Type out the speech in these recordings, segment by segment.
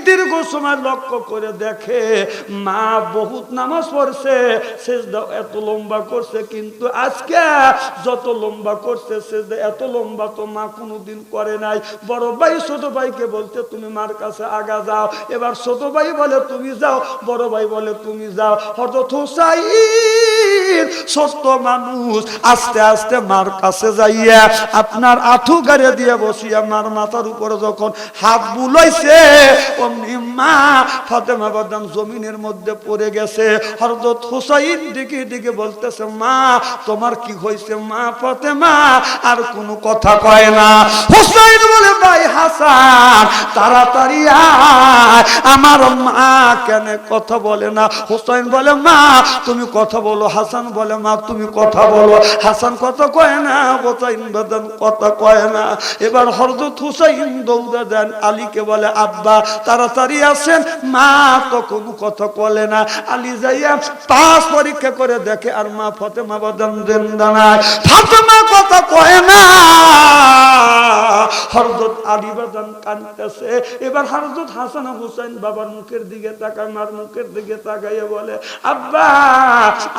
দীর্ঘ সময় লক্ষ্য করে দেখে মা বহুত নামাজ পড়ছে, সিজদা এত লম্বা করছে, কিন্তু আজকে যত লম্বা করছে সিজদা এত লম্বা তো মা কোনোদিন করে নাই। বড় ভাই ছোট ভাইকে বলতে তুমি মার কাছে আগা যাও। এবার ছোট ভাই বলে তুমি যাও, বড় ভাই বলে তুমি যাও। হযরত হুসাইন ছোট্ট মানুষ আস্তে আস্তে মার কাছে যাইয়া আপনার আঁঠু গাড়ে দিয়ে বসিয়া মার মাথার উপরে যখন হাত বুলাইছে অমনি মা ফাতেমা বাদাম জমিনের মধ্যে পড়ে গেছে। হযরত হুসাইন দিকে দিকে বলতেছে মা তোমার কি হয়েছে? মা ফাতেমা আর কোনো কথা কয় না। হুসাইন বলে ভাই হাসান তাড়াতাড়ি আয়, আমার মা কেন কথা বলে না? হুসাইন বলে মা তুমি কথা বলো। হাসান বলে মা তুমি কথা বলো। হাসান কথা কয় না, হুসাইন বাদাম কথা কয় না। এবার হযরত হুসাইন দৌড়ে দেন আলীকে বলে আব্বা তাড়াতাড়ি আসেন, মা তো কোনো কথা বলে না। আলী যাইয়া পাস পরীক্ষা করে দেখে আর মা ফাতেমা বাদাম জিন্দা নাই, ফাতেমা কথা কয় না। হযরত আলী বাদাম কাঁদতেছে। এবার হযরত হাসান হুসাইন বাবার মুখের দিকে তাকায়, মার মুখের দিকে তাকাইয়া বলে আব্বা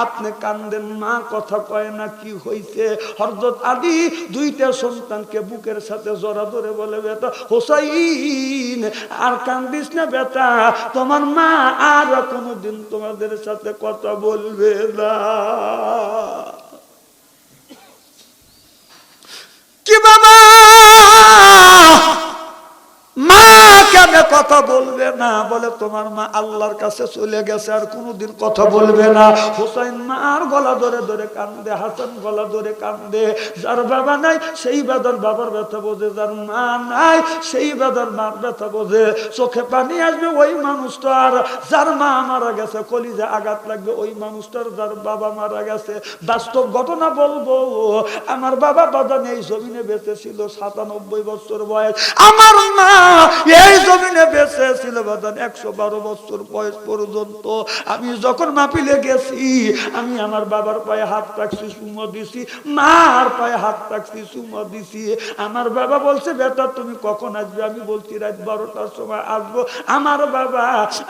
আপনি কান্দেন, মা কথা কয় না, কি হইছে? হযরত আলী দুইটা সন্তানকে বুকের সাথে জড়া ধরে বলে বেটা হুসাইন আর কান্দিস না বেটা, তোমার মা আর কোনোদিন তোমাদের সাথে কথা বলবে না। কি বাবা মা কেন কথা বলবে না? বলে তোমার মা আল্লাহর কাছে চলে গেছে, আর কোনোদিন কথা বলবে না। হুসাইন মার গলা ধরে ধরে কান্দে, হাসান গলা ধরে কান্দে। যার বাবা নাই সেই বেদর বাবার ব্যথা বোঝে, যার মা নাই সেই বেদর মার ব্যথা বোঝে। চোখে পানি আসবে ওই মানুষটার যার মা মারা গেছে, কলিজা আঘাত লাগবে ওই মানুষটার যার বাবা মারা গেছে। বাস্তব ঘটনা বলবো, আমার বাবা বাদান এই জমিনে বেঁচে ছিল ৯৭ বছর বয়স, আমার মা এই জমিনে বেঁচে ছিল বাদান ১১২ বছর বয়স পর্যন্ত। আমি যখন মাহফিলে গেছি আমি আমার বাবার পায়ে হাত রাখছি, চুমো দিছি, মার পায়ে হাত রাখছি, চুমো দিছি। আমার বাবা বলছে বেটা তুমি কখন আসবে? আমি বলছি রাত ১২টার সময় আসবো। আমার বাবা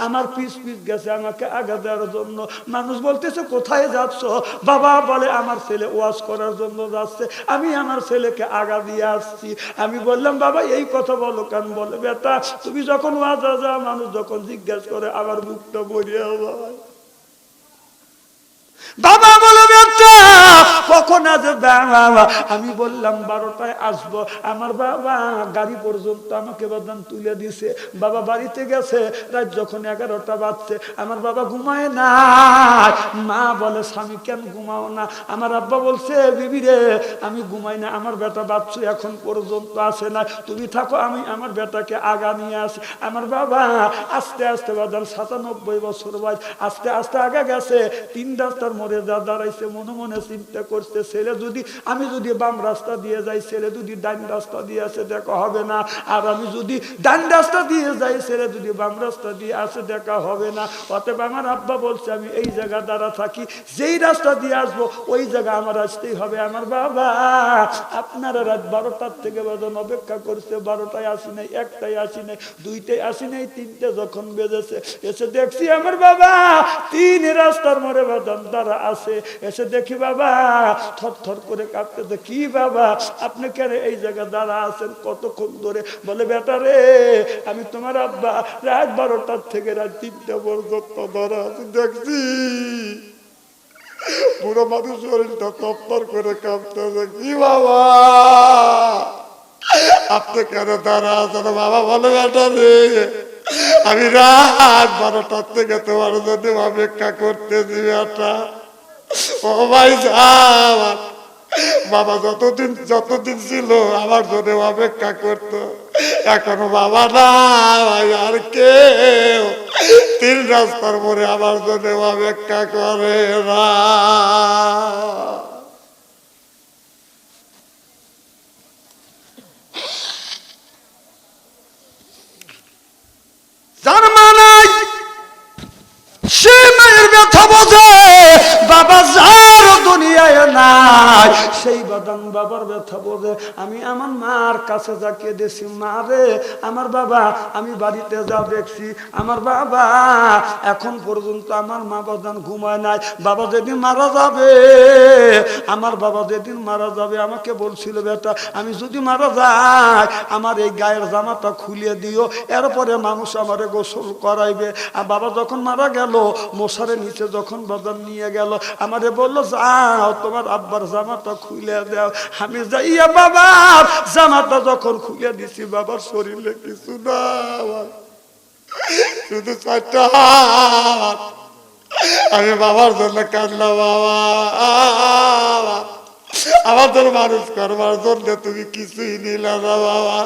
আমার পিছ পিছ গেছে আমাকে আগা দেওয়ার জন্য। মানুষ বলতেছে কোথায় যাচ্ছ? বাবা বলে আমার ছেলে ওয়াজ করার জন্য যাচ্ছে, আমি আমার ছেলেকে আগা দিয়ে আসছি। আমি বললাম বাবা এই কথা বলো কেন? বলে বেটা তুমি যখন ওয়াজে যাও মানুষ যখন জিজ্ঞাসা করে আমার মুখটা বলিয়া যায়। বাবা বলে বেটা কখন আসবে? আমি বললাম ১২টায় আসবো। আমার বাবা গাড়ি পর্যন্ত আমাকে বাদাম তুলে দিছে। বাবা বাড়িতে গেছে রাত যখন ১১টা বাজছে, আমার বাবা ঘুমায় না। মা বলে স্বামী কেন ঘুমাও না? আমার আব্বা বলছে বিবি রে আমি ঘুমাই না, আমার বেটা বাচ্চু এখন পর্যন্ত আসে না, তুমি থাকো আমি আমার বেটাকে আগা নিয়ে আসি। আমার বাবা আস্তে আস্তে বাদাম ৯৭ বছর বয়স, আস্তে আস্তে আগা গেছে। ৩ রাস্তার মোড়ে যা দাঁড়াইছে, মনে মনে চিন্তা করছে ছেলে যদি আমি যদি বাম রাস্তা দিয়ে যাই, ছেলে যদি ডান রাস্তা দিয়ে আসে দেখা হবে না, আর আমি যদি ডান রাস্তা দিয়ে যাই ছেলে যদি বাম রাস্তা দিয়ে আসে দেখা হবে না। অতএব আমার আব্বা বলছে আমি এই জায়গা দাঁড়া থাকি, যেই রাস্তা দিয়ে আসবো ওই জায়গা আমার আসতেই হবে। আমার বাবা আপনারা রাত ১২টার থেকে বাদাম অপেক্ষা করছে, ১২টায় আসি নাই, ১টায় আসি নাই, ২টায় আসি নাই, ৩টে যখন বেজেছে এসে দেখছি আমার বাবা ৩ রাস্তার মোড়ে বাদাম দাঁড়া আছে। এসে দেখি বাবা থর থর করে কাঁপতেছে। কি বাবা আপনি কেন এই জায়গা দাঁড়া আছেন কতক্ষণ ধরে? বলে বেটা রে আমি তোমার আব্বা রাত ১২টার থেকে রাত ৩টা পর্যন্ত দাঁড়া আছি, দেখছি পুরো মানুষ শরীরটা তপ্তর করে কাঁপতেছে। কি বাবা আপনি কেন দাঁড়া আছেন? বাবা বলে বেটা রে আমি রাত ১২টার থেকে তোমার জন্য অপেক্ষা করতেছি বেটা। ও ভাই বাবা যতদিন ছিল আমার জন্য অপেক্ষা করতো, এখনো বাবা না আর কেউ ৩ রাস্তার মোড়ে আমার জন্য অপেক্ষা করে না। যার মা নাই সে মায়ের ব্যথা বোঝে, বাবা যার দুনিয়ায় নাই সেই এই বাদান বাবার ব্যথা বোঝে। আমি আমার মার কাছে যাকে দেখছি, মা রে আমার বাবা, আমি বাড়িতে যা দেখছি আমার বাবা এখন পর্যন্ত আমার মা বাদান ঘুমায় নাই। বাবা যেদিন মারা যাবে, আমার বাবা যেদিন মারা যাবে আমাকে বলছিল, বেটা আমি যদি মারা যাই আমার এই গায়ের জামাটা খুলিয়ে দিও, এরপরে মানুষ আমারে গোসল করাইবে। আর বাবা যখন মারা গেল, মশারের নিচে যখন বাদান নিয়ে গেল, আমারে বললো যাও তোমার আব্বার জামাটা খুলে দাও। আমি যাইয়া বাবার জামাটা যখন খুলে দিছি, বাবার শরীরে কিছু না, শুধু 4টা হাত। আমি বাবার জন্য কাঁদলাম, বাবা আমাদের মানুষ করবার জন্য তুমি কিছুই নিলে না বাবা।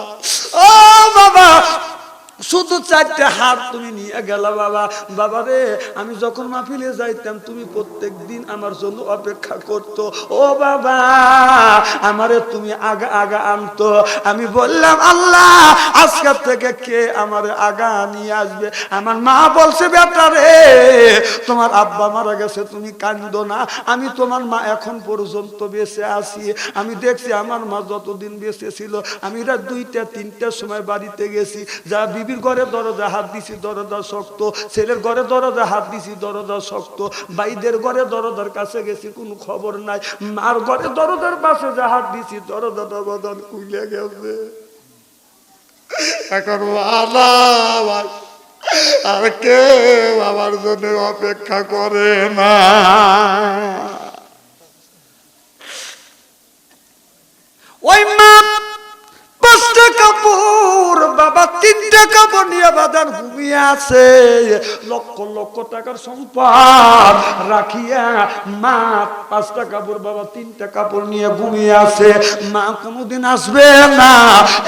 ও বাবা শুধু 4টা হাত তুমি নিয়ে গেলা বাবা। বাবা রে আমি যখন মাহফিলে যাইতাম তুমি প্রত্যেক দিন আমার জন্য অপেক্ষা করতো। ও বাবা আমারে তুমি আগা আগা আনতো। আমি বললাম আল্লাহ আজকের থেকে কে আমারে আগা নিয়ে আসবে? আমার মা বলছে, বেটা রে তোমার আব্বা মারা গেছে তুমি কান্দো না, আমি তোমার মা এখন পর্যন্ত বেঁচে আছি। আমি দেখছি আমার মা যতদিন বেঁচে ছিল, আমি রাত 2টা 3টার সময় বাড়িতে গেছি, যা বিবির ঘরে দরজা হাত দিছি দরজা শক্ত, ছেলের ঘরে দরজা হাত দিছি দরজা শক্ত, ভাইদের ঘরে দরজার কাছে গেছি কোনো খবর নাই, মার ঘরে দরজার পাশে যা হাত দিছি দরজাটা বদল খুলে গেছে। এখন আর কেউ আমার জন্য অপেক্ষা করে না। ওই মা 5টা কাপড়, বাবা 3টা কাপড় নিয়ে বাজার ঘুমিয়ে আছে, লক্ষ লক্ষ টাকার সম্পদ রাখিয়া মা 5টা কাপড়, বাবা 3টা কাপড় নিয়ে ঘুমিয়ে আছে। মা কোনোদিন আসবে না,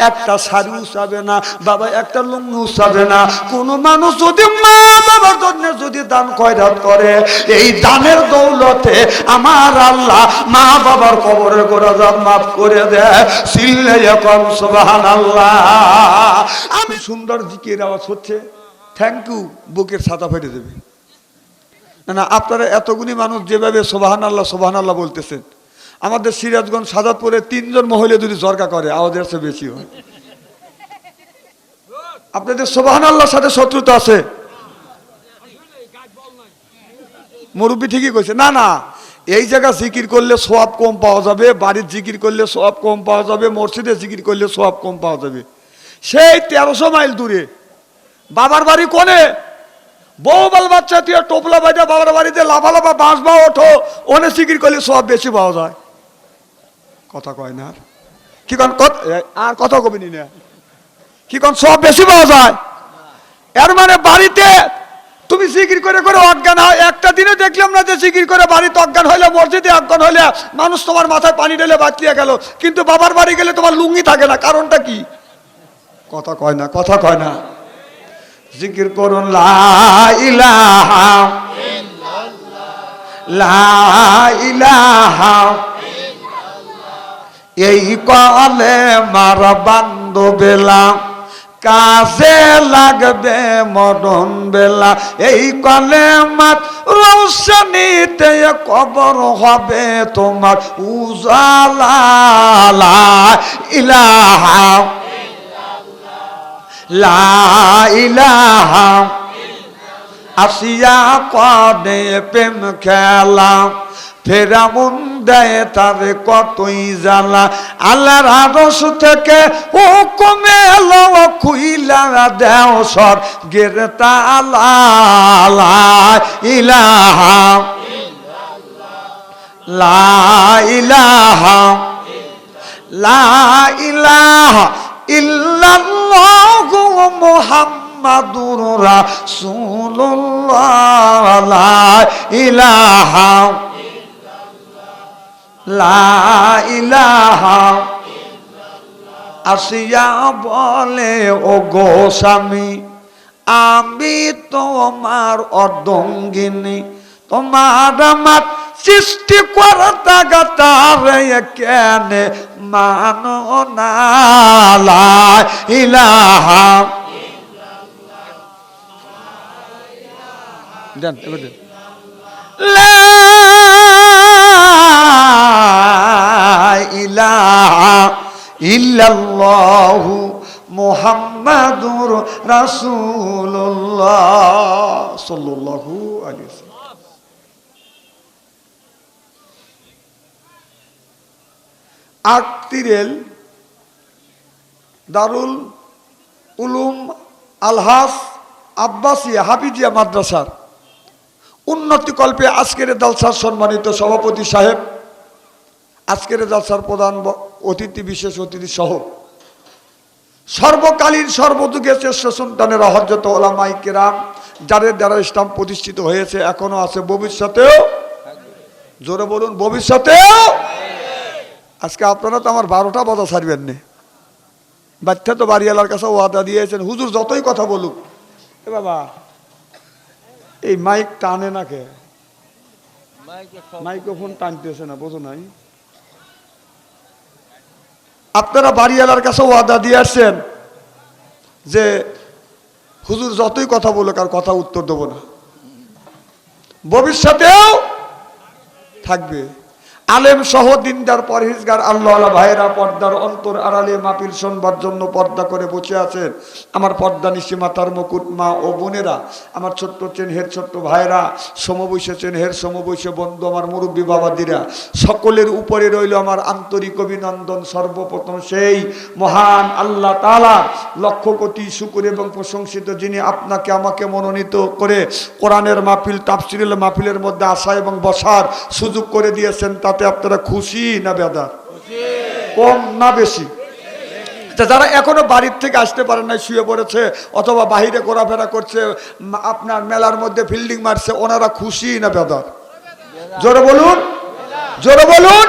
একটা শাড়ি উঠাবে না, বাবা একটা লুঙ্গি উঠাবে না। কোন মানুষ যদি মা বাবার জন্য যদি দান খয়রাত করে, এই দানের দৌলতে আমার আল্লাহ মা বাবার কবরের গোনাহ মাফ করে দেয়। সিল্লাইয়া কম সুবহানাল্লাহ। আমি সুন্দর জিকির আওয়াজ হচ্ছে, থ্যাংক ইউ, বুকের ছাতা ফেটে দেবে না। আপনারা এতগুলি মানুষ যেভাবে সুবহানাল্লাহ সুবহানাল্লাহ বলতেছেন, আমাদের সিরাজগঞ্জ সাজাদপুরে 3জন মহিলা যদি জরকা করে আওয়াজের চেয়ে বেশি হয়। আপনাদের সুবহানাল্লাহর সাথে শত্রুতা আছে? মুরব্বী ঠিকই কইছে, না না এই জায়গা জিকির করলে সওয়াব কম পাওয়া যাবে, বাড়ির জিকির করলে সওয়াব কম পাওয়া যাবে, মসজিদে জিকির করলে সওয়াব কম পাওয়া যাবে। সেই 1300 মাইল দূরে বাবার বাড়ি কোনে, বউ বাল বাচ্চা দিয়ে টোপলা বাজা বাবার বাড়িতে লাফা লাফা বাঁশ বা ওঠো, ওনে জিকির করলে সওয়াব বেশি পাওয়া যায়। কথা কয় না কি কোন আর কথা কবিনি না কি কোন সওয়াব বেশি পাওয়া যায়? এর মানে বাড়িতে তুমি জিকির করে করে অজ্ঞান হয়। একটা দিনে দেখলাম না যে জিকির করে বাড়িতে অজ্ঞান হইলে, মসজিদে অজ্ঞান হইলে মানুষ তোমার মাথায় পানি ঢেলে বাঁচিয়ে গেল, কিন্তু বাবার বাড়ি গেলে তোমার লুঙ্গি থাকে না, কারণটা কি? কথা কয় না, কথা কয় না। জিকির করুন লা ইলাহা ইল্লাল্লাহ, লা ইলাহা ইল্লাল্লাহ। এই কলেমার বান্ধবেলা কাজে লাগবে মরণ বেলা, এই কলেমার রৌশনীতে কবর হবে তোমার উজালা। লা ইলাহা লা ইলাহা আসিয়া কদে প্রেম খেলা, ফেরাউন দেয় তার কতই জ্বালা। আল্লাহর আরশ থেকে হুকুমে এলো খুইলা দেও স্বর্গের তালা। লা ইলাহা লা ইলাহা লা ইলাহা ইল্লাল্লাহু মুহাম্মাদুর রাসূলুল্লাহ। লা ইলাহা লা ইলাহা আসিয়া বলে ও গো স্বামী, আমি তোমার অর্ধাঙ্গিনী, তোমার আমার সৃষ্টি কর্তা গাতারে কেন মানো না। লা ইলাহা দেন এবার দেন। লা ইল্লাল্লাহু মুহাম্মাদুর রাসূলুল্লাহ সাল্লাল্লাহু আলাইহি ওয়াসাল্লাম। আক্তিরেল দারুল উলুম আলহাস আব্বাসিয়া হাফিজিয়া মাদ্রাসার উন্নতিকল্পে আজকের জালসার সম্মানিত সভাপতি সাহেব, আজকের জালসার প্রধান অতিথি, বিশেষ অতিথি সহ সর্বকালীন সর্বযুগের শ্রেষ্ঠ সন্তানের হযরত উলামায়ে কেরাম, যাদের দ্বারা ইসলাম প্রতিষ্ঠিত হয়েছে, এখনো আছে, ভবিষ্যতেও, জোরে বলুন, ভবিষ্যতেও। আজকে আপনারা তো আমার 12টা বাজা ছাড়বেন না। বাচ্চা তো বাড়িওয়ালার কাছে ওয়াদা দিয়েছেন, হুজুর যতই কথা বলুক, এ বাবা এই মাইক টানে না, কে মাইক্রোফোন টানতেছে না, বোঝো নাই? আপনারা বাড়িওয়ালার কাছে ওয়াদা দিয়ে আসছেন যে হুজুর যতই কথা বলুক আর কথা উত্তর দেব না, ভবিষ্যতেও থাকবে। আলেম সহ দিনদার পরহেজগার আল্লাহওয়ালা ভাইরা পর্দার অন্তর আড়ালে মাহফিল শুনবার জন্য পর্দা করে বসে আছেন। আমার পর্দা নিশি মাতার মুকুট মা ও বোনেরা, আমার ছোট্ট চেনহের ছোট্ট ভাইরা, সমবয়সী চেনহের সমবয়সী বন্ধু, আমার মুরব্বী বাবাদিরা, সকলের উপরে রইল আমার আন্তরিক অভিনন্দন। সর্বপ্রথম সেই মহান আল্লাহ তাআলা লক্ষ কোটি শুকর এবং প্রশংসিত, যিনি আপনাকে আমাকে মনোনীত করে কোরআনের মাহফিল, তাফসীরের মাহফিলের মধ্যে আসা এবং বসার সুযোগ করে দিয়েছেন। তাতে আপনারা খুশি না বেদার? কম না বেশি? যারা এখনো বাড়ির থেকে আসতে পারেন না, শুয়ে পড়েছে অথবা বাহিরে ঘোরাফেরা করছে, আপনার মেলার মধ্যে ফিল্ডিং মারছে, ওনারা খুশি না বেদার? জোরে বলুন, জোরে বলুন।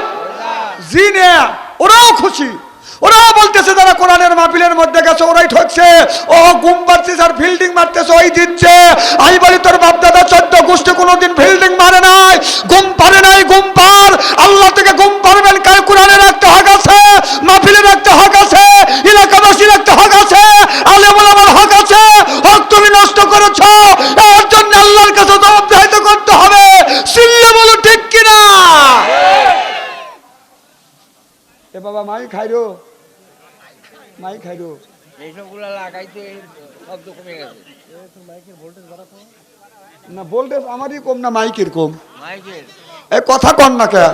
জি না, ওরাও খুশি। ওরাও বলতেছে যারা কোরআনের মাহফিলের মধ্যে গেছে ওরাই ঠকছে, ও গুম পাচ্ছে আর ফিল্ডিং মারতেছে ওই দিচ্ছে। আমি বলি তোর বাপদাদা 14 গোষ্ঠী কোনোদিন ফিল্ডিং মারে নাই, গুম পারে নাই, গুম পার। আল্লাহ থেকে গুম পারবেন কার? কোরআনে রাখতে হক আছে, মাহফিলে রাখতে হক আছে, এলাকাবাসী রাখতে হক আছে, আলেম ওলামার হক আছে। হক তুমি নষ্ট করেছো, এর জন্য আল্লাহর কাছে জবাবদিহিত করতে হবে। চিল্লে বলো ঠিক কিনা? এ বাবা মাই খাইরো, মাই খাইরো, এইসবগুলা লাগাইতে শব্দ কমে গেছে। মাইকের ভোল্টেজ বাড়াতো না? ভোল্টেজ আমারই কম না মাইকের কম? মাইকের এই কথা কম না কে?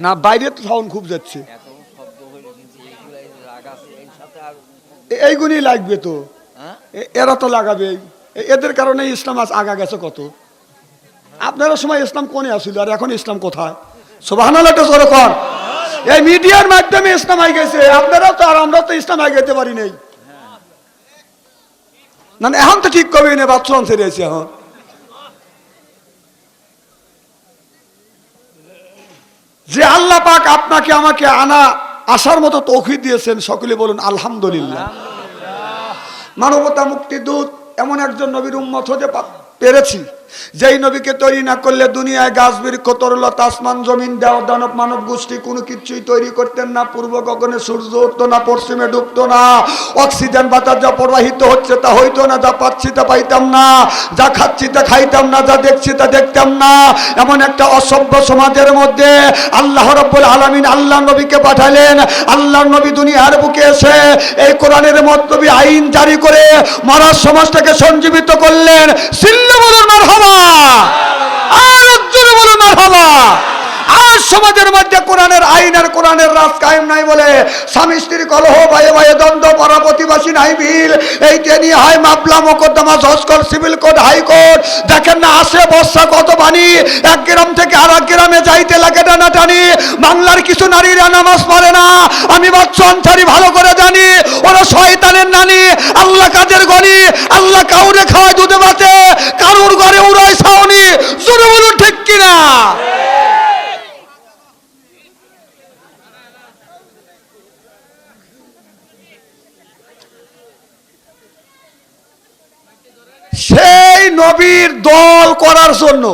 না বাইরে তো সাউন্ড খুব যাচ্ছে, এইগুলি লাগবে তো, এরা তো লাগাবে, এদের কারণে ইসলাম আজ আগা গেছে কত। আপনারা সময় ইসলাম কোনে আসছিল আর এখন ইসলাম কোথায়? সুবহানাল্লাহ জোরে কর। এই মিডিয়ার মাধ্যমে ইসলাম আই গেছে, আপনারা তো আর আমরা তো ইসলাম আই যেতে পারি নাই। না এখন তো ঠিক কবি না, বাচ্চা ছেড়ে আছে এখন। যে আল্লাহ পাক আপনাকে আমাকে আসার মতো তৌফিক দিয়েছেন, সকলে বলুন আলহামদুলিল্লাহ। মানবতা মুক্তি দূত এমন একজন নবীর উম্মত হতে পেরেছি, যেই নবীকে তৈরি না করলে দুনিয়ায় গাছ বৃক্ষ তরুলতা আসমান জমিন দেওয়া দানব মানব গোষ্ঠী কোনো কিছুই তৈরি করতেন না। পূর্ব গগনে সূর্য উঠতো না, পশ্চিমে ডুবতো না, অক্সিজেন বাতাস যা প্রবাহিত হচ্ছে তা হইতো না, যা পাচ্ছি তা পাইতাম না, যা খাচ্ছি তা খাইতাম না, যা দেখছি তা দেখতাম না। এমন একটা অসভ্য সমাজের মধ্যে আল্লাহ রাব্বুল আলামিন আল্লাহ নবীকে পাঠালেন। আল্লাহ নবী দুনিয়ার বুকে এসে এই কোরআনের মতলবী আইন জারি করে মরার সমাজটাকে সঞ্জীবিত করলেন। সিল্লে বলুন মারহাবা, আর জোরে বলুন মারহাবা। আর সমাজের মধ্যে কোরআনের আইন আর কোরআনের রাজ কায়েম নাই বলে স্বামী স্ত্রীর কলহ, ভাইয়ে ভাইয়ে দ্বন্দ্ব, পাড়া প্রতিবাসী নাই বিল, এইটা নিয়ে হয় মামলা মোকদ্দমা, জজ কোর্ট, সিভিল কোর্ট, হাইকোর্ট। দেখেন না আসে বর্ষা কত পানি, এক গ্রাম থেকে আর এক গ্রামে যাইতে লাগে টানাটানি। বাংলার কিছু নারীরা নামাজ পড়ে না, আমি বাচ্চা আনসারি ভালো করে জানি, ওরা শয়তানের নানি, আল্লাহ কাজের গনি। আল্লাহ কাউরে খাওয়ায় দুধে বাতে, কারুর ঘরে উড়ায় ছাউনি। জোরে বলুন ঠিক কিনা? সেই নবীর দল করার জন্য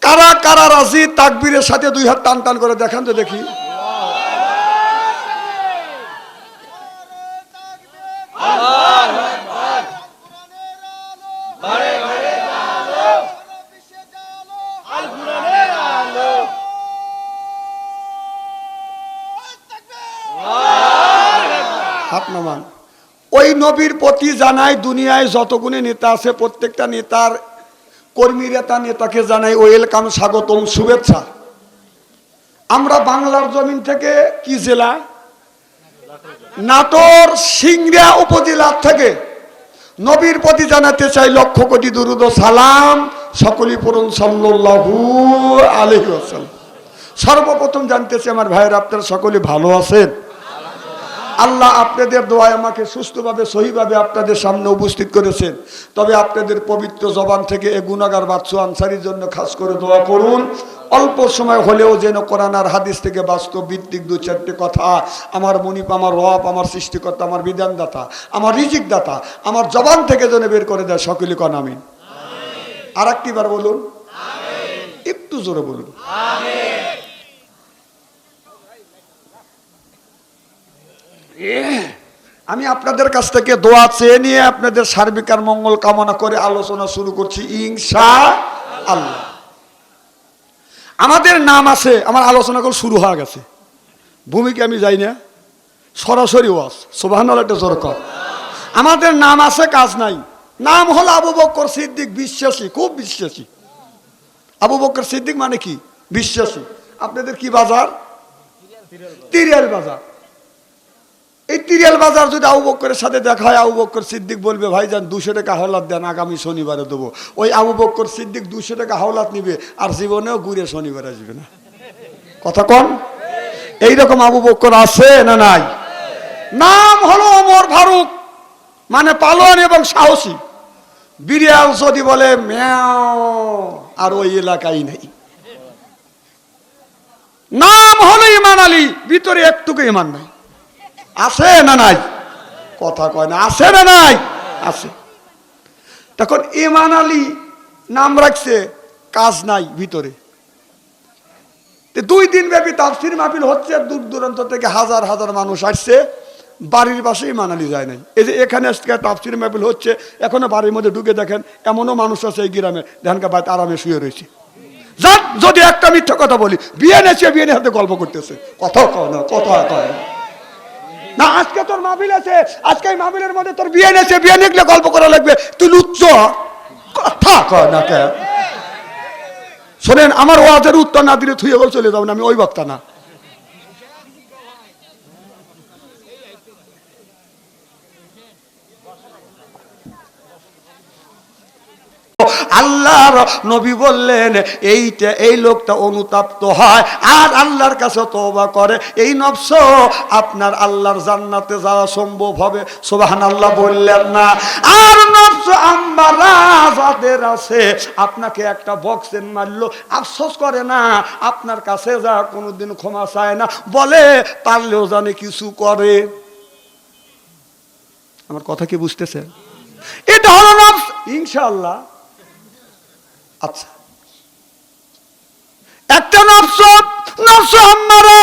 কারা কারা রাজি? তাকবীরের সাথে দুই হাত টান টান করে দেখান তো দেখি। হাত নামান। ওই নবীর প্রতি জানাই দুনিয়ায় যতগুলো নেতা আছে প্রত্যেকটা নেতার কর্মীরা নেতাকে জানাই ওয়েলকাম, স্বাগতম, শুভেচ্ছা। আমরা বাংলার জমিন থেকে কি জেলা, নাটোর সিংড়া উপজেলা থেকে নবীর প্রতি জানাতে চাই লক্ষ কোটি দুরুদ ও সালাম, সকলেই পড়ুন সাল্লাল্লাহু আলাইহি ওয়াসাল্লাম। সর্বপ্রথম জানতে চাই আমার ভাইয়েরা আপনারা সকলে ভালো আছেন? আল্লাহ আপনাদের দোয়ায় আমাকে সুস্থভাবে সহিভাবে আপনাদের সামনে উপস্থিত করেছেন। তবে আপনাদের পবিত্র জবান থেকে এ গুনাহগার বাচ্চু আনসারীর জন্য খাস করে দোয়া করুন। অল্প সময় হলেও যেন কোরআন আর হাদিস থেকে বাস্তব ভিত্তিক দু চারটে কথা আমার মনিপ, আমার রব, আমার সৃষ্টিকর্তা, আমার বিধানদাতা, আমার রিজিক দাতা আমার জবান থেকে যেন বের করে দেয়। সকলে কন আমিন। আর একটিবার বলুন, একটু জোরে বলুন। আমি আপনাদের কাছ থেকে দোয়া চেয়ে নিয়ে আপনাদের সার্বিক আর মঙ্গল কামনা করে আলোচনা শুরু করছি ইনশাআল্লাহ। আমাদের নাম আছে, আমার আলোচনা করে শুরু হয়ে গেছে, ভূমিকে আমি যাই না, সরাসরি ওয়াজ সুবহানাল্লাহ একটা জোর কর। আমাদের নাম আছে, কাজ নাই। নাম হলো আবু বকর সিদ্দিক, বিশ্বাসী, খুব বিশ্বাসী। আবু বকর সিদ্দিক মানে কি? বিশ্বাসী। আপনাদের কি বাজার? তিরিয়াল বাজার। এই তিরিয়াল বাজার যদি আবু বকরের সাথে দেখা হয়, আবু বকর সিদ্দিক বলবে ভাইজান 200 টাকা হাওলাত দেন, আগামী শনিবারে দেবো। ওই আবু বকর সিদ্দিক 200 টাকা হাওলাত নিবে আর জীবনেও ঘুরে শনিবারে আসবে না। কথা কন? এইরকম আবু বকর আছে না নাই? নাম হলো ওমর ফারুক, মানে পালোয়ান এবং সাহসী। বিড়াল যদি বলে ম্যাও, আর ওই এলাকায় নেই। নাম হলো ইমান আলী, ভিতরে একটুকু ইমান নাই। আছে না নাই? কথা কয় না, আছে না নাই? আছে। তখন ইমান আলী নাম রাখছে, কাজ নাই ভিতরে। 2 দিন ব্যাপী তাফসীর মাহফিল হচ্ছে, দূর দূরান্ত থেকে হাজার হাজার মানুষ আসছে, বাড়ির পাশে ইমান আলী যায় নাই। এই যে এখানে আজকে তাফসীর মাহফিল হচ্ছে, এখনো বাড়ির মধ্যে ঢুকে দেখেন এমনও মানুষ আছে এই গ্রামে, দেখেন বাড়িতে আরামে শুয়ে রয়েছে। যদি একটা মিথ্যা কথা বলি, বিয়ে নেছে, বিয়ে নিয়ে হাতে গল্প করতেছে। কথা কয় না, কথা কয় না। আজকে তোর মাহফিল আছে, আজকে এই মাহফিলের মধ্যে তোর বিয়ে নেছে, বিয়ে নিকলে গল্প করা লাগবে, তুই লুচ্চ। কথা কয় না কে? শোনেন, আমার ওয়াজের উত্তর না দিলে থুয়ে বল চলে যাবেন, আমি ওই বক্তা না। আল্লাহর নবী বললেন এই লোকটা অনুতপ্ত হয় আর আল্লাহর কাছে তওবা করে, এই নফস আপনার আল্লাহর জান্নাতে যাওয়া সম্ভব হবে। সুবহানাল্লাহ বললেন না? আর নফস আম্মারা যাদের আছে, আপনাকে একটা বক্সেন মারলো, আফসোস করে না, আপনার কাছে যা কোনোদিন ক্ষমা চায় না, বলে পারলেও জানে কিছু করে। আমার কথা কি বুঝতেছেন? এটা হলো নফস। ইনশাআল্লাহ। আচ্ছা, একটা নফস আম্মারা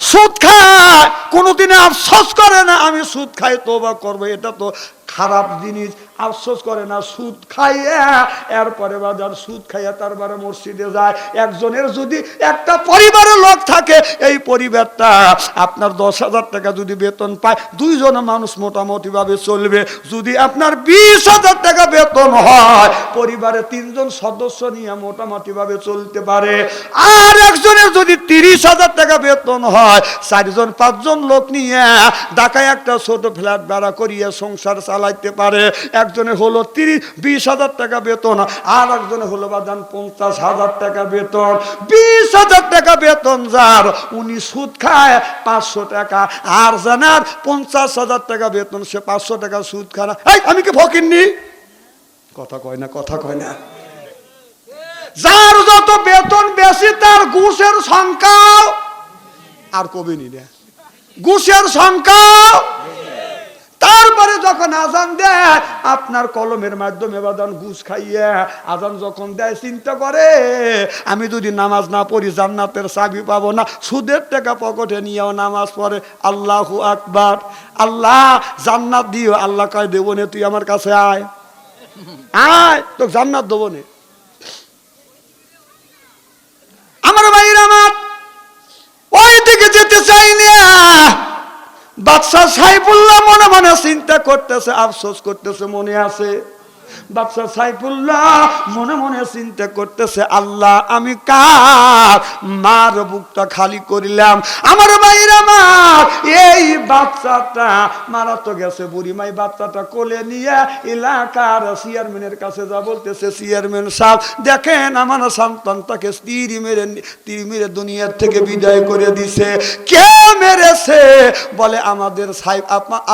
সুদ খায়, কোনোদিনে আফসোস করে না আমি সুদ খাই, তওবা করবো, এটা তো খারাপ জিনিস। আফসোস করে না, সুদ খাইয়া এরপরে বাজার সুদ খাইয়া তারপরে মসজিদে যায়। একজনের যদি একটা পরিবারের লোক থাকে, এই পরিবারটা আপনার 10,000 টাকা যদি বেতন পায়, 2 জন মানুষ মোটামুটি ভাবে চলবে। যদি আপনার 20,000 টাকা বেতন হয়, পরিবারে 3 জন সদস্য নিয়ে মোটামুটি ভাবে চলতে পারে। আর একজনের যদি 30,000 টাকা বেতন হয়, 4 জন 5 জন লোক নিয়ে ঢাকায় একটা ছোট ফ্ল্যাট ভাড়া করিয়ে সংসার চালাইতে পারে। একজনের হলো 20,000 টাকা বেতন, আর একজনের হলো বাদান 50,000 টাকা বেতন। 20,000 টাকা বেতন যার, উনি সুদ খায় 500 টাকা, আর জানার 50,000 টাকা বেতন, সে 500 টাকা সুদ খায় না। আমি কি ফকিন্নি? কথা কয় না, কথা কয় না। যার যত বেতন বেশি, তার ঘুষের সংখ্যা আর কমে নি না, ঘুষের সংখ্যা। তারপরে যখন আজান দেয়, আপনার কলমের মাধ্যমে বাদান ঘুষ খাইয়া আজান যখন দেয়, চিন্তা করে আমি যদি নামাজ না পড়ি জান্নাতের চাবি পাবো না। সুদের টাকা পকেটে নিয়েও নামাজ পড়ে, আল্লাহু আকবার, আল্লাহ জান্নাত দিও। আল্লাহ কয় দেবো নে, তুই আমার কাছে আয়, আয়, তো জান্নাত দেবো নে। আমার ভাইরা, আমার ওই দিকে যেতে চাই না। বাদশা সাইফুল্লাহ মনে মনে চিন্তা করতেছে, আফসোস করতেছে, মনে আছে বাদশা সাইফুল্লাহ মনে মনে চিন্তা করতেছে, আল্লাহ আমি কার মার বুকটা খালি করিলাম। আমার ভাইরা আমার, এই বাচ্চাটা মারা তো গেছে, বুড়িমাই বাচ্চাটা কোলে নিয়ে এলাকার চেয়ারম্যানের কাছে যা বলতেছে, চেয়ারম্যান সাহেব দেখেন আমার সন্তানটাকে তীর মেরে দুনিয়ার থেকে বিদায় করে দিছে। কে মেরেছে? বলে আমাদের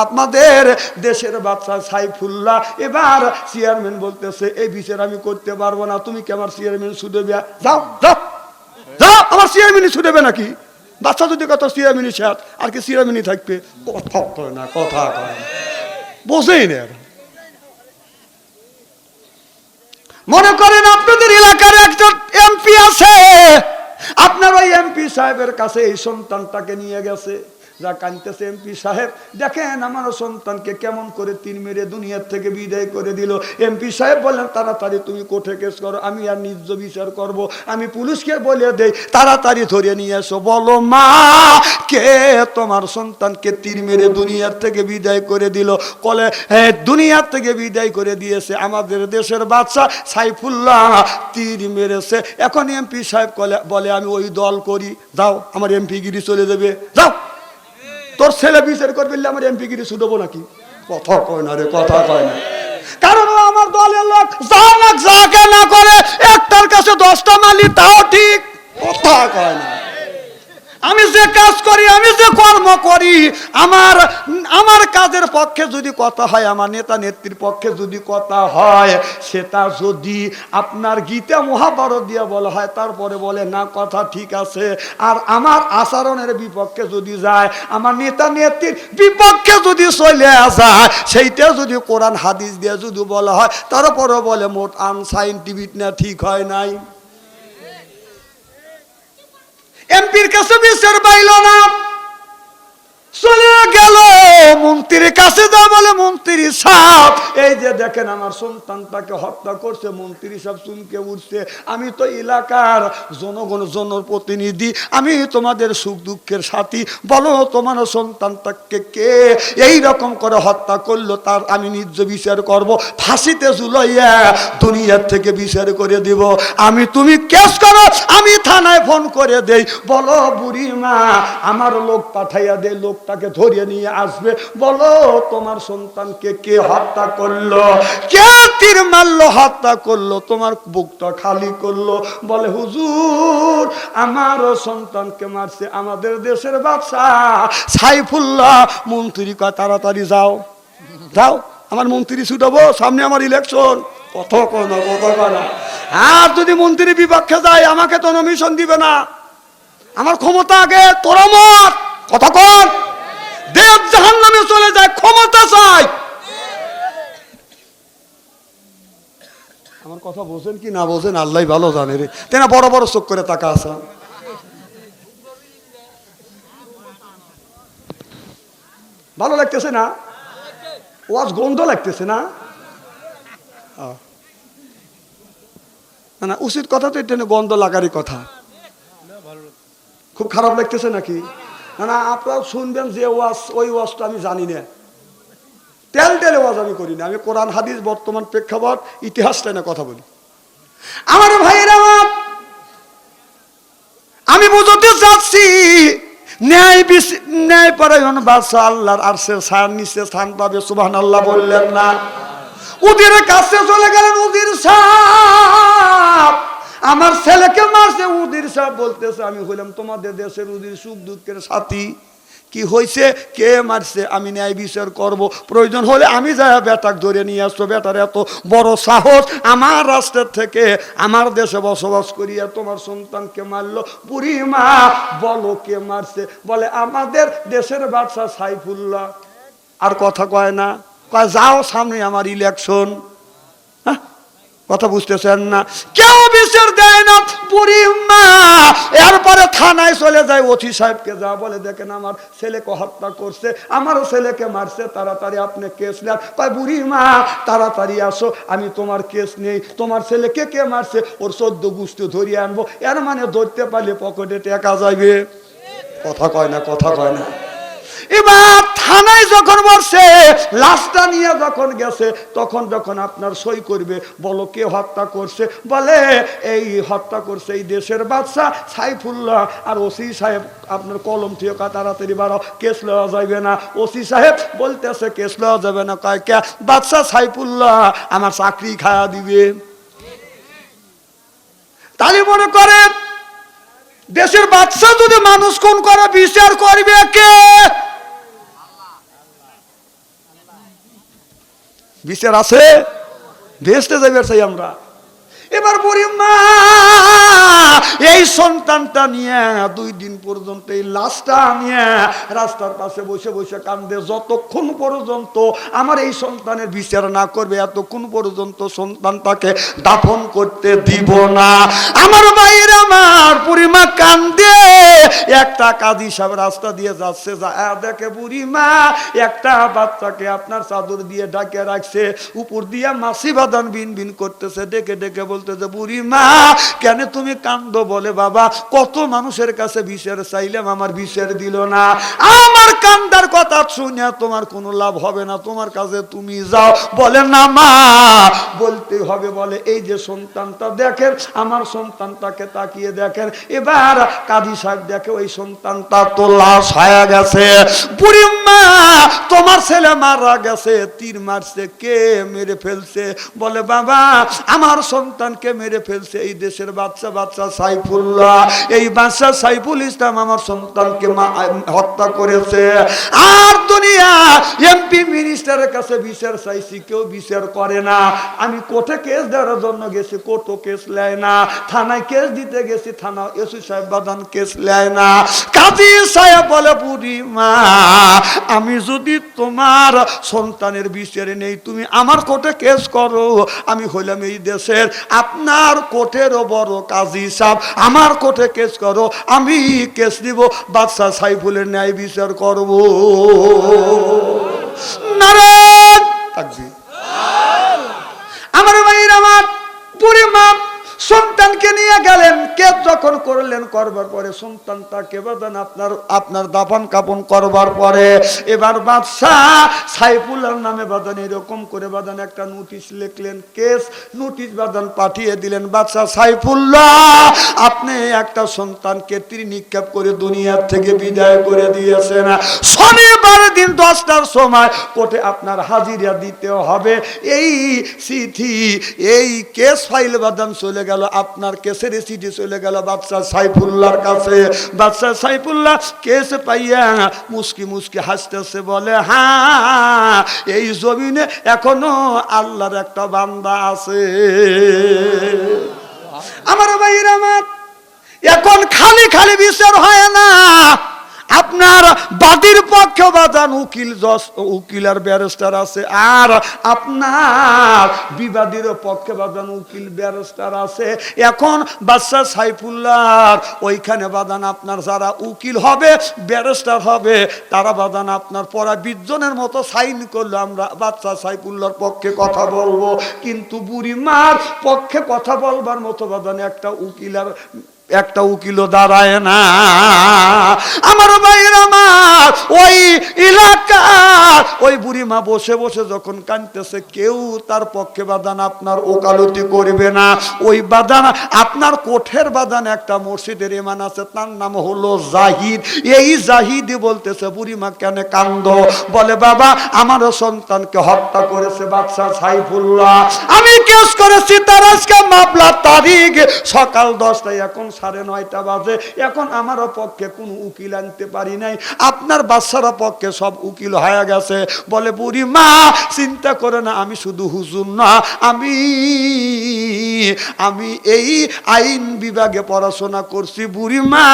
আপনাদের দেশের বাচ্চা সাইফুল্লাহ। এবার চেয়ারম্যান বলতেছে, এই বিচার আমি করতে পারবো না, তুমি কি আমার চেয়ারম্যান ছুটেবে? যাও যাও যাও, আমার চেয়ারম্যানই ছুটেবে নাকি? বাচ্চা যদি কথা চেয়ারম্যানই সাথ, আর কি চেয়ারম্যানই থাকবে? কথা কয় না, কথা কয় না, বোঝেই না। মনে করেন আপনাদের এলাকার একজন এমপি আছে, আপনার ওই এমপি সাহেবের কাছে এই সন্তানটাকে নিয়ে গেছে, যা কাঁদতেছে, এমপি সাহেব দেখেন আমার সন্তানকে কেমন করে তীর মেরে দুনিয়ার থেকে বিদায় করে দিল। এমপি সাহেব বললেন, তাড়াতাড়ি তুমি কোর্টে কেস করো, আমি আর নিজ বিচার করব, আমি পুলিশকে বলে দেই, তাড়াতাড়ি ধরে নিয়ে এসো। বলো মা, কে তোমার সন্তানকে তীর মেরে দুনিয়ার থেকে বিদায় করে দিল? বলে হ্যাঁ, দুনিয়ার থেকে বিদায় করে দিয়েছে আমাদের দেশের বাচ্চা সাইফুল্লাহ, তীর মেরেছে। এখন এমপি সাহেব বলে আমি ওই দল করি, যাও আমার এমপি গিরি চলে যাবে, যাও তোর ছেলে বিচার করবে, আমার এমপি গিরি ছুটবো নাকি? কথা কয় না রে, কথা কয় না। কারণ আমার দলের লোক যাকে না করে একটার কাছে 10টা মালি, তাও ঠিক। কথা কয় না। আমি যে কাজ করি, আমি যে কর্ম করি, আমার কাজের পক্ষে যদি কথা হয়, আমার নেতা নেত্রীর পক্ষে যদি কথা হয়, সেটা যদি আপনার গীতা মহাভারত দিয়ে বলা হয়, তারপরে বলে না কথা ঠিক আছে, আর আমার আচরণের বিপক্ষে যদি যায়, আমার নেতা নেত্রীর বিপক্ষে যদি চলে যায়, সেইটা যদি কোরআন হাদিস দিয়ে যদি বলা হয়, তারপরে বলে মোট আনসাইন্টিফিক না, ঠিক হয় নাই। এমপির কাছে বিচার পাইল না, চলে গেল মন্ত্রীর কাছে, যা বলে মন্ত্রী সাহেব এই যে দেখেন আমার সন্তানটাকে হত্যা করছে। মন্ত্রী সাহেব চুমকে উঠছে, আমি তো এলাকার জনপ্রতিনিধি, আমি তোমাদের সুখ দুঃখের সাথী, বলো তোমার সন্তানটাকে কে এই রকম করে হত্যা করলো, তার আমি নিজ বিচার করব, ফাঁসিতে ঝুলাইয়া দুনিয়ার থেকে বিচার করে দিব। তুমি কেস করো, আমি থানায় ফোন করে দেই, বলো বুড়ি মা আমার লোক পাঠাইয়া দে, লোকটাকে ধরিয়ে নিয়ে আসবে, বলো তোমার সন্তানকে কে হত্যা করলো, কে তীর মারলো, হত্যা করলো, তোমার বুকটা খালি করলো। বলে হুজুর আমার সন্তানকে মারছে আমাদের দেশের বাদশা সাইফুল্লাহ। মন্ত্রী কয় তাড়াতাড়ি যাও, যাও আমার মন্ত্রী ছুটাবো, সামনে আমার ইলেকশন। কথা কয় না, কথা কয় না। আর যদি মন্ত্রী বিপক্ষে যায়, আমাকে তো নমিশন দিবে না, আমার ক্ষমতা আগে, তোরা মত। কথা কন, দেব জাহান্নামে চলে যায়, ক্ষমতা চাই। আমার কথা বোঝেন কি না বোঝেন আল্লাহ ভালো জানে রে। তেনা বড় বড় চোখ করে তাকা আসা, ভালো লাগতেছে না? ওয়াজ গন্ধ লাগতেছে না? না উচিত কথা তো এটা গন্ধ লাগারই কথা। খুব খারাপ লাগতেছে নাকি? না আপনারা শুনবেন যে ওয়াজ, ওই ওয়াজটা আমি জানি না, তেল ওয়াজ আমি করি না, আমি কোরআন হাদিস বর্তমান প্রেক্ষাপট ইতিহাসটা না কথা বলি। আমার ভাইয়েরা আমি বুঝতে চাচ্ছি, ন্যায় পরায়ণ বাদশা আল্লাহর আরশের ছায়ার নিচে স্থান পাবে, সুবহানাল্লাহ বললেন না? ওদের কাছে চলে গেলেন, ওদের সাহেব আমার ছেলেকে মারছে। উদির সাহেব বলতেছে, আমি হইলাম তোমাদের দেশের উদির সুখ দুঃখের সাথী, কি হয়েছে, কে মারছে, আমি ন্যায় বিচার করব, প্রয়োজন হলে আমি যাই বেটাক ধরে নিয়ে আসবো। বেটার এত বড় সাহস, আমার রাষ্ট্রের থেকে আমার দেশে বসবাস করিয়া তোমার সন্তানকে মারলো। বুড়ি মা বলো কে মারছে? বলে আমাদের দেশের বাদশা সাইফুল্লাহ। আর কথা কয় না, কয় যাও সামনে আমার ইলেকশন। কথা বুঝতেছেন না? কেউ বিচার দেয় না। বুড়ি মা এরপরে থানায় চলে যায়, ওসি সাহেবকে যা বলে, দেখেন আমার ছেলেকে হত্যা করছে, আমার ছেলেকে মারছে, তাড়াতাড়ি আপনি কেস নেন। কয় বুড়ি মা তাড়াতাড়ি আসো, আমি তোমার কেস নেই, তোমার ছেলেকে কে মারছে ওর 14 গোষ্ঠী ধরিয়ে আনবো। এর মানে ধরতে পারলে পকেটে টাকা যাইবে। কথা কয় না, কথা কয় না। এবার থানায় যখন বসছে, লাশটা নিয়ে যখন গেছে, তখন যখন আপনার সই করবে, বলো কে হত্যা করছে, বলে এই হত্যা করছে এই দেশের বাদশা সাইফুল্লাহ। আর ওসি সাহেব আপনার কলম থেকে তাড়াতাড়ি বাড়াও, কেস লওয়া যাবে না। ওসি সাহেব বলতেছে কেস লওয়া যাবে না, কয় কে? বাদশা সাইফুল্লাহ আমার চাকরি খাওয়া দিবে। তাহলে মনে করেন দেশের বাদশা যদি মানুষ কোন করে, বিচার করবে কে? বিচার আছে, ভেস্তে যাবে চাই আমরা। এবার বুড়ি মা এই সন্তানটা নিয়ে 2 দিন পর্যন্ত এই লাশটা নিয়ে রাস্তার পাশে বসে বসে কান্দে। যতক্ষণ পর্যন্ত আমার এই সন্তানের বিচার না করবে, এতক্ষণ পর্যন্ত সন্তানটাকে দাফন করতে দিব না। আমার ভাইয়ের, আমার বুড়ি মা কান্দে। একটা কাজী সাহেব রাস্তা দিয়ে যাচ্ছে, দেখে বুড়ি মা একটা বাচ্চাকে আপনার চাদর দিয়ে ঢাকে রাখছে, উপর দিয়ে মাছি বাদান বিন বিন করতেছে। ডেকে ডেকে বলতেছে, বুড়ি মা কেন তুমি কান্দো? বলে বাবা কত মানুষের কাছে বিচার চাইলাম, আমার বিচার দিল না। আমার কান্দার কথা শুনে তোমার কোনো লাভ হবে না, তোমার কাছে তুমি যাও। বলে না মা, বলতে হবে। বলে এই যে সন্তানটা দেখেন, আমার সন্তানটাকে তাকিয়ে দেখেন। এবার কাজী সাহেব দেখে ওই সন্তানটা তো লাশ হয়ে গেছে। বুড়ি মা তোমার ছেলে মারা গেছে, তীর মারছে, কে মেরে ফেলছে? বলে বাবা আমার সন্তানকে মেরে ফেলছে এই দেশের বাদশা, বাদশা সাইফুল্লাহ। এই বাদশা সাইফুল ইসলাম আমার সন্তানকে হত্যা করেছে। আর দুনিয়া এমপি মিনিস্টারের কাছে বিচার চাইছি, কেউ বিচার করে না। আমি কোর্টে কেস দেওয়ার জন্য গেছি, কোর্টও কেস নেয় না। থানায় কেস দিতে গেছি, থানা এসি সাহেব বাদান কেস নেয় না। কাজী সাহেব বলে বুড়ি মা আমি যদি তোমার সন্তানের বিচারে নেই, তুমি আমার কোর্টে কেস করো। আমি হইলাম এই দেশের আপনার কোর্টেরও বড় কাজী সাহেব, আমার কোর্টে কেস করো, আমি কেস দিব, বাদশা সাইফুলের ন্যায় বিচার করব। নারায়ণ তাকবীর। আমার ভাইয়ের, আমার বুড়ি মা সন্তানকে নিয়ে গেলেন, কেস যখন করলেন, করবার পরে সন্তানটাকে বাদান আপনার দাফন কাপন করবার পরে এবার বাদশাহ সাইফুল্লাহর নামে বাদান এরকম করে বাদান একটা নোটিশ লিখলেন, কেস নোটিশ বাদান পাঠিয়ে দিলেন। বাদশাহ সাইফুল্লাহ আপনি একটা সন্তানকে নিক্ষেপ করে দুনিয়ার থেকে বিদায় করে দিয়েছেন। শনিবার দিন 10টার সময় কোর্টে আপনার হাজিরা দিতে হবে। এই চিঠি, এই কেস ফাইল বাদান চলে গেল, আপনার কেসের চিঠি চলে গেল বাদশা সাইফুল্লাহর কাছে। বাদশা সাইফুল্লাহ কেস পাইয়া মুস্কি মুস্কি হাসতেছে, বলে হ্যাঁ এই জমিনে এখনো আল্লাহর একটা বান্দা আছে। আমার ভাইরা, আমার এখন খালি খালি বিচার হয় না, আপনার বাদীর পক্ষে বাদান উকিল আর ব্যারিস্টার আছে, আর আপনার বিবাদীর পক্ষে বাদান উকিল ব্যারিস্টার আছে। এখন বাদশা সাইফুল্লাহর ওইখানে বাদান আপনার যারা উকিল হবে ব্যারিস্টার হবে, তারা বাদান আপনার পড়া 20 জনের মতো সাইন করলো, আমরা বাদশা সাইফুল্লাহর পক্ষে কথা বলবো। কিন্তু বুড়ি মার পক্ষে কথা বলবার মতো বাদান একটা উকিলও দাঁড়ায় না। আমার ভাইয়ের, আমার ওই এলাকার ওই বুড়ি মা বসে বসে যখন কাঁদতেছে, কেউ তার পক্ষে বাদান আপনার ওকালতি করবে না। ওই বাদান আপনার কোঠের বাদান একটা মসজিদের ইমাম আছে, তার নাম হলো জাহিদ। এই জাহিদ বলতেছে, বুড়ি মা কেন কান্দ? বলে বাবা আমার সন্তানকে হত্যা করেছে বাদশা সাইফুল্লাহ, আমি কেস করেছি, তার আজকে মামলা তারিখ সকাল 10টায়, এখন 9:30 বাজে। এখন আমারও পক্ষে কোনো উকিল আনতে পারি নাই, আপনার বাচ্চারা পক্ষে সব উকিল হয়ে গেছে। বলে বুড়ি মা চিন্তা করে না, আমি শুধু হুজুর না, আমি এই আইন বিভাগে পড়াশোনা করছি। বুড়ি মা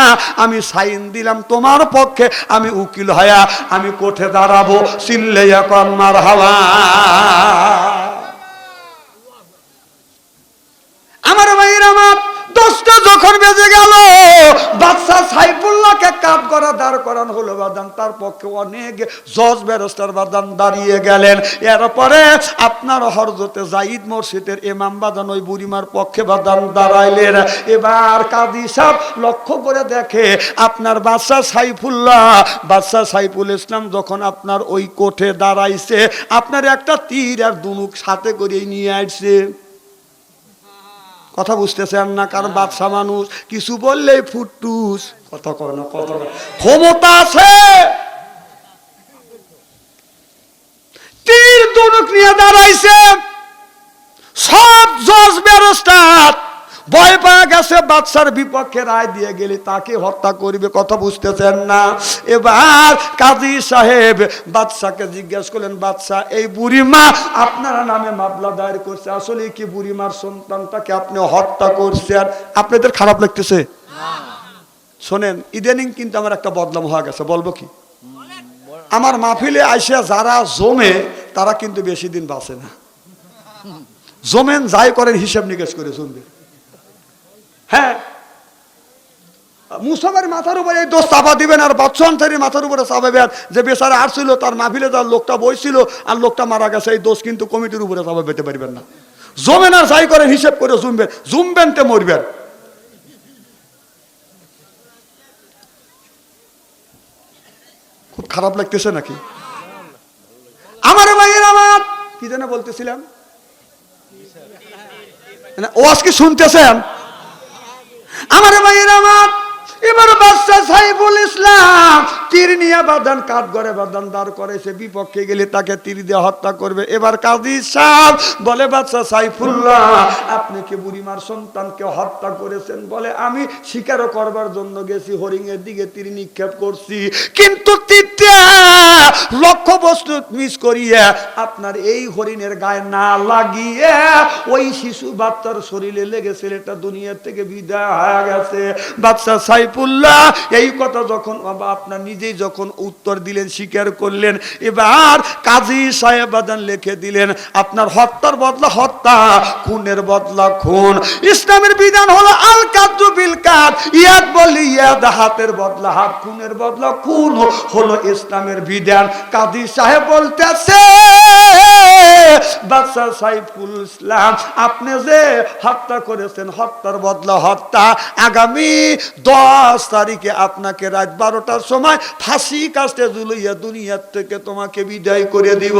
আমি সাইন দিলাম তোমার পক্ষে, আমি উকিল হয়া আমি কোর্টে দাঁড়াবো। চিল্লে এখন মারহাবা। আমার ভাইয়ের, আমার 10টা যখন বেজে গেল, বাদশা সাইফুল্লাহকে কাঠ গড়া দাঁড় করানো হলো বাদান, তার পক্ষে অনেক জজ ব্যারিস্টার বাদান দাঁড়িয়ে গেলেন। এরপরে আপনার হযরতে যায়েদ মসজিদের ইমাম বাদান ওই বুড়িমার পক্ষে বাদান দাঁড়াইলেন। এবার কাজী সাহেব লক্ষ্য করে দেখে আপনার বাদশাহ সাইফুল্লাহ, বাদশাহ সাইফুল ইসলাম যখন আপনার ওই কোঠে দাঁড়াইছে, আপনার একটা তীর আর ধনুক সাথে করে নিয়ে আসছে। কথা বুঝতেছেন না? কারণ বাদশাহ মানুষ, কিছু বললেই ফুটুস, কথা কয় না, কথা ক্ষমতা আছে। তীর ধনুক নিয়ে দাঁড়াইছে। সব জজ ব্যারিস্টার ভয় পাওয়া গেছে, বাদশার বিপক্ষে রায় দিয়ে গেলে তাকে হত্যা করবে। কথা বুঝতেছেন না? এবার কাজী সাহেব বাদশাকে জিজ্ঞেস করলেন, বাদশাহ এই বুড়িমা আপনার নামে মামলা দায়ের করছে, আসলে কি বুড়িমার সন্তানটাকে আপনি হত্যা করছেন? আপনাদের খারাপ লাগতেছে? শোনেন, ইদানিং কিন্তু আমার একটা বদনাম হয়ে গেছে, বলবো কি? আমার মাহফিলে আইসা যারা জমে তারা কিন্তু বেশি দিন বাঁচে না। জমেন যাই করেন হিসাব নিকেশ করে জমবে। হ্যাঁ, মুসাফের মাথার উপরে এই দোষ চাপা দিবেন, আর বাদশাহের মাথার উপরে চাপাবেন যে বেচারা আসছিল, তার মাহফিলে তার লোকটা বইছিল আর লোকটা মারা গেছে, এই দোষ কিন্তু কমিটির উপরে চাপা পেতে পারবেন না। জমেন আর যাই করেন হিসাব করে জমবেন, জমবেন তে মরবেন। খুব খারাপ লাগতেছে নাকি? আমার ভাইয়ের আমার কি যেন বলতেছিলাম, ওয়াজ কি শুনতেছেন? আমার ভাইয়ের আমার, এবার বাদশাহ সাইফুল ইসলাম তীর নিয়ে বাদান কাঠ গড়ে বাদান দাঁড় করেছে, বিপক্ষে গেলে তাকে তীর দিয়ে হত্যা করবে। এবার কাজী সাহেব বলে, বাদশাহ সাইফুল্লাহ আপনি কি বুড়িমার সন্তানকে হত্যা করেছেন? বলে, আমি শিকার করবার জন্য গেছি, হরিণের দিকে তীর নিক্ষেপ করছি, কিন্তু তীরটা লক্ষ্য বস্তু মিস করিয়া আপনার এই হরিণের গায়ে না লাগিয়ে ওই শিশু বাচ্চার শরীরে লেগেছে, এটা দুনিয়া থেকে বিদায় হয়ে গেছে। বাদশাহ সাইফুল্লাহ এই কথা যখন আপনার নিজেই যখন উত্তর দিলেন, স্বীকার করলেন, এবার কাজী সাহেব বাদান লিখে দিলেন আপনার হত্যার বদলা হত্যা, খুনের বদলা খুন। ইসলামের বিধান হলো আল কাদু বিল কাদ, ইয়াদ বলি ইয়াদ, হাতের বদলা হাত, খুনের বদলা খুন হলো ইসলামের বিধান। কাজী সাহেব বলতেছে, বাদশাহ সাইফুল ইসলাম আপনি যে হত্যা করেছেন, হত্যার বদলা হত্যা, আগামী 10 তারিখে আপনাকে রাত 12টার সময় ফাঁসি কাস্টে ঝুলাইয়া দুনিয়ার থেকে তোমাকে বিদায় করে দিব।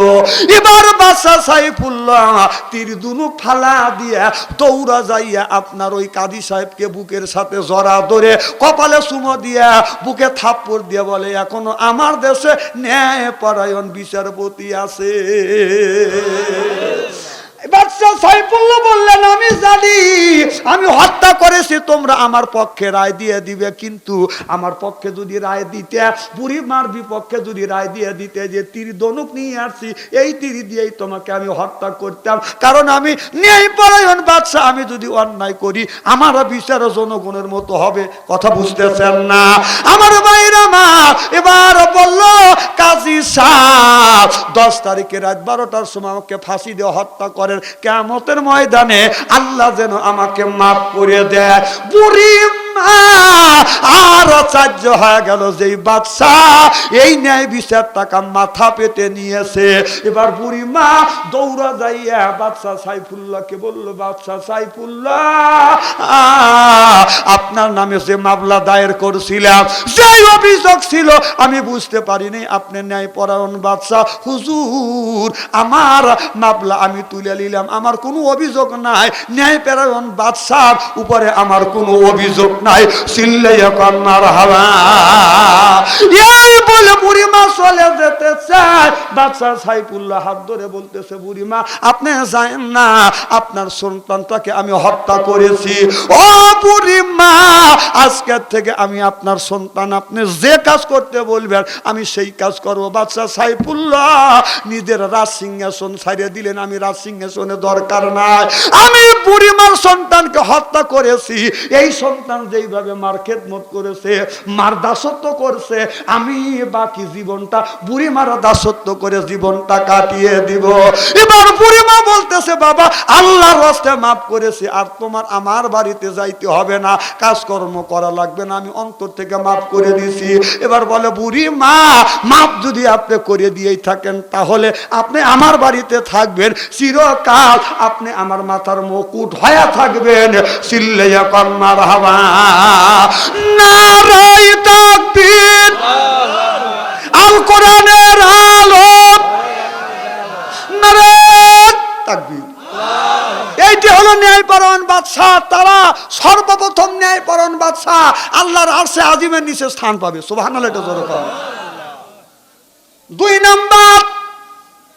এবার বাদশাহ সাইফুল্লাহ তীর ধনুক ফালা দিয়া দৌড়া যাইয়া আপনার ওই কাজী সাহেবকে বুকের সাথে জড়া ধরে কপালে চুমো দিয়া বুকে থাপ্পড় দিয়ে বলে, এখনো আমার দেশে ন্যায় পরায়ণ বিচারপতি আছে। বাদশাহ সাইফুল্লাহ বললেন, আমি জানি আমি হত্যা করেছি, তোমরা আমার পক্ষে রায় দিয়ে দিবে, কিন্তু আমার পক্ষে যদি রায় দিতে, বুড়িমার বিপক্ষে যদি রায় দিয়ে দিতে যে তীর ধনুক নিয়ে আসছি, এই তীর দিয়েই তোমাকে আমি হত্যা করতাম, কারণ আমি ন্যায়পরায়ণ বাদশাহ, আমি যদি অন্যায় করি আমার বিচার জনগণের মতো হবে। কথা বুঝতেছেন না আমার ভাইরা? মা এবার বলল, কাজী সাহেব 10 তারিখে রাত 12টার সময় আমাকে ফাঁসি দিয়ে হত্যা করেন, কিয়ামতের ময়দানে আল্লাহ যেন আমাকে মাফ করে দেয়। বুড়ি আর আশ্চর্য হয়ে গেল, যেই বাদশাহ এই ন্যায় বিচার টাকা মাথা পেতে নিয়েছে। এবার বুড়ি মা দৌড়া যাইয়া বাদশাহ সাইফুল্লাহকে বলল, বাদশাহ সাইফুল্লাহ আপনার নামে যে মামলা দায়ের করেছিলাম, যেই অভিযোগ ছিল আমি বুঝতে পারিনি আপনি ন্যায়পরায়ণ বাদশাহ, হুজুর আমার মামলা আমি তুলে নিলাম, আমার কোনো অভিযোগ নাই, ন্যায়পরায়ণ বাদশার উপরে আমার কোনো অভিযোগ নাই। চিল্লাইয়া কান্নার হাওয়া এই বলে বুড়িমা চলে যেতে চায়। বাদশাহ সাইফুল্লাহ হাত ধরে বলতেছে, বুড়িমা আপনি যায়েন না, আপনার সন্তানটাকে আমি হত্যা করেছি। ও বুড়িমা, আজকের থেকে আমি আপনার সন্তান, আপনি যে কাজ করতে বলবেন আমি সেই কাজ করব। বাদশাহ সাইফুল্লাহ নিজের রাজ সিংহাসন ছাড়িয়ে দিলেন, আমি রাজ সিংহাসনে দরকার নাই, আমি বুড়িমার সন্তানকে হত্যা করেছি, এই সন্তান যেইভাবে মার খেদমত করেছে, মার দাসত্ব করছে, আমি বাকি জীবনটা বুড়ি মার দাসত্ব করে জীবনটা কাটিয়ে দিব। এবার বুড়ি মা বলতেছে, বাবা আল্লাহর রাস্তায় মাফ করেছে, আর তোমার আমার বাড়িতে যাইতে হবে না, কাজকর্ম করা লাগবে না, আমি অন্তর থেকে মাফ করে দিছি। এবার বলে, বুড়ি মা মাফ যদি আপনি করে দিয়েই থাকেন, তাহলে আপনি আমার বাড়িতে থাকবেন চিরকাল, আপনি আমার মাথার মুকুট হয়ে থাকবেন। চিল্লাইয়া কর মারহাবা, নারায়ে তাকবীর, আল কোরআনের আলো, নারায়ে তাকবীর। এইটি হলো ন্যায়পরায়ণ বাদশাহ, তারা সর্বপ্রথম ন্যায়পরায়ণ বাদশাহ আল্লাহর আরশে আজিমের নিচে স্থান পাবে। সুবহানাল্লাহ, এটা জোরে কর। 2 নাম্বার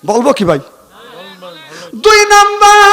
বলবো কি ভাই? 2 নাম্বার